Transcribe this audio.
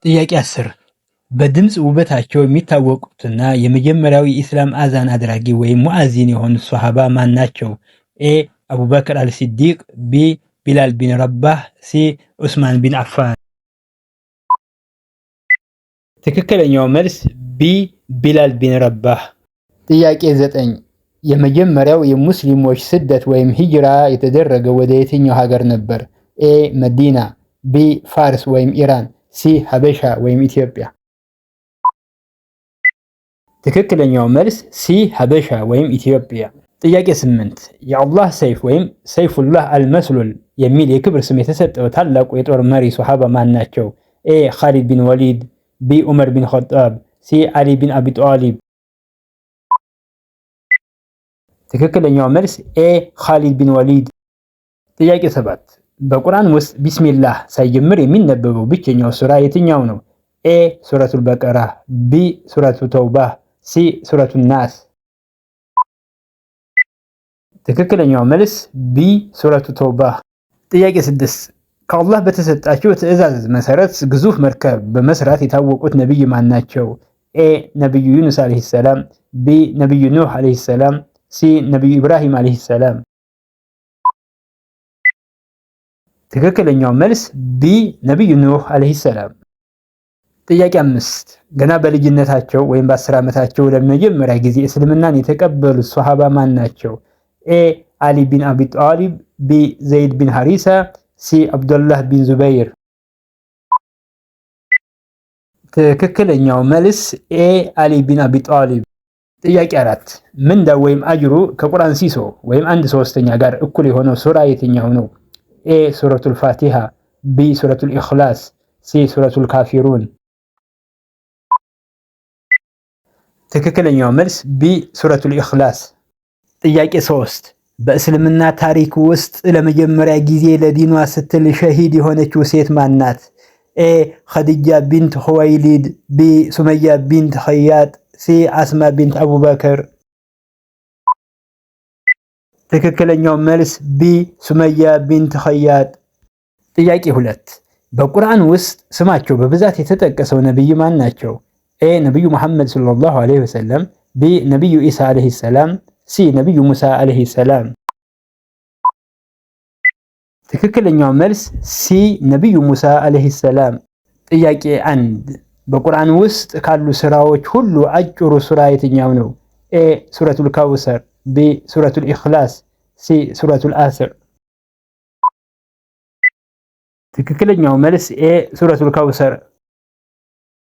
ጥያቄ 10 በድምፅ ውበታቸው የሚታወቁትና የመጀመሪያው የኢስላም አዛን አድራጊ ወይም ሙአዚን የሆኑት ሷሃባ ማን ናቸው? ኤ አቡበክር አልሲዲቅ፣ ቢ ቢላል ቢን ረባህ፣ ሲ ዑስማን ቢን አፋን። ትክክለኛው መልስ ቢ ቢላል ቢን ረባህ። ጥያቄ 9 የመጀመሪያው የሙስሊሞች ስደት ወይም ሂጅራ የተደረገው ወደ የትኛው ሀገር ነበር? ኤ መዲና፣ ቢ ፋርስ ወይም ኢራን፣ ሲ ሀበሻ ወይም ኢትዮጵያ። ትክክለኛው መልስ ሲ ሀበሻ ወይም ኢትዮጵያ። ጥያቄ 8 የአላህ ሰይፍ ወይም ሰይፉላህ አልመስሉል የሚል የክብር ስም የተሰጠው ታላቁ የጦር መሪ ሶሃባ ማን ናቸው? ኤ ኻሊድ ቢን ወሊድ፣ ቢ ዑመር ቢን ኸጣብ፣ ሲ አሊ ቢን አቢ ጣሊብ። ትክክለኛው መልስ ኤ ኻሊድ ቢን ወሊድ። ጥያቄ 7 በቁርአን ውስጥ ቢስሚላህ ሳይጀምር የሚነበበው ብቸኛው ሱራ የትኛው ነው? ኤ ሱረቱል በቀራ፣ ቢ ሱረቱ ተውባህ፣ ሲ ሱረቱ ናስ። ትክክለኛው መልስ ቢ ሱረቱ ተውባህ። ጥያቄ 6 ከአላህ በተሰጣቸው ትዕዛዝ መሰረት ግዙፍ መርከብ በመስራት የታወቁት ነብይ ማን ናቸው? ኤ ነብዩ ዩኑስ አለይሂ ሰላም፣ ቢ ነብዩ ኑህ አለይሂ ሰላም፣ ሲ ነብዩ ኢብራሂም አለይሂ ሰላም። ትክክለኛው መልስ ቢ ነብዩ ኑህ አለይሂ ሰላም። ጥያቄ 5 ገና በልጅነታቸው ወይም በ10 ዓመታቸው ለመጀመሪያ ጊዜ እስልምናን የተቀበሉት ሷሃባ ማን ናቸው? ኤ አሊ ቢን አቢ ጣሊብ፣ ቢ ዘይድ ቢን ሐሪሳ፣ ሲ አብዱላህ ቢን ዙበይር። ትክክለኛው መልስ ኤ አሊ ቢን አቢ ጣሊብ። ጥያቄ 4 ምንዳው ወይም አጅሩ ከቁርአን ሲሶ ወይም 1/3 ጋር እኩል የሆነው ሱራ የትኛው ነው? ኤ ሱረቱል ፋቲሃ፣ ቢ ሱረቱል ኢኽላስ፣ ሲ ሱረቱል ካፊሩን። ትክክለኛው መልስ ቢ ሱረቱል ኢኽላስ። ጥያቄ 3 በእስልምና ታሪክ ውስጥ ለመጀመሪያ ጊዜ ለዲኗ ስትል ሸሂድ የሆነችው ሴት ማን ናት? ኤ ኸዲጃ ቢንት ኹወይሊድ፣ ቢ ሱመያ ቢንት ኸያጥ፣ ሲ አስማ ቢንት አቡበክር። ትክክለኛው መልስ ቢ ሱመያ ቢንት ኸያጥ። ጥያቄ 2 በቁርአን ውስጥ ስማቸው በብዛት የተጠቀሰው ነብይ ማን ናቸው? ኤ ነብዩ መሐመድ ሰለላሁ ዐለይሂ ወሰለም፣ ቢ ነብዩ ኢሳ ዐለይሂ ሰላም፣ ሲ ነብዩ ሙሳ ዐለይሂ ሰላም። ትክክለኛው መልስ ሲ ነብዩ ሙሳ ዐለይሂ ሰላም። ጥያቄ 1 በቁርአን ውስጥ ካሉ ሱራዎች ሁሉ አጭሩ ሱራ የትኛው ነው? ኤ ሱረቱል ካውሰር፣ ቢ ሱረቱል ኢኽላስ፣ ሲ ሱረቱል አስር። ትክክለኛው መልስ ኤ ሱረቱል ካውሰር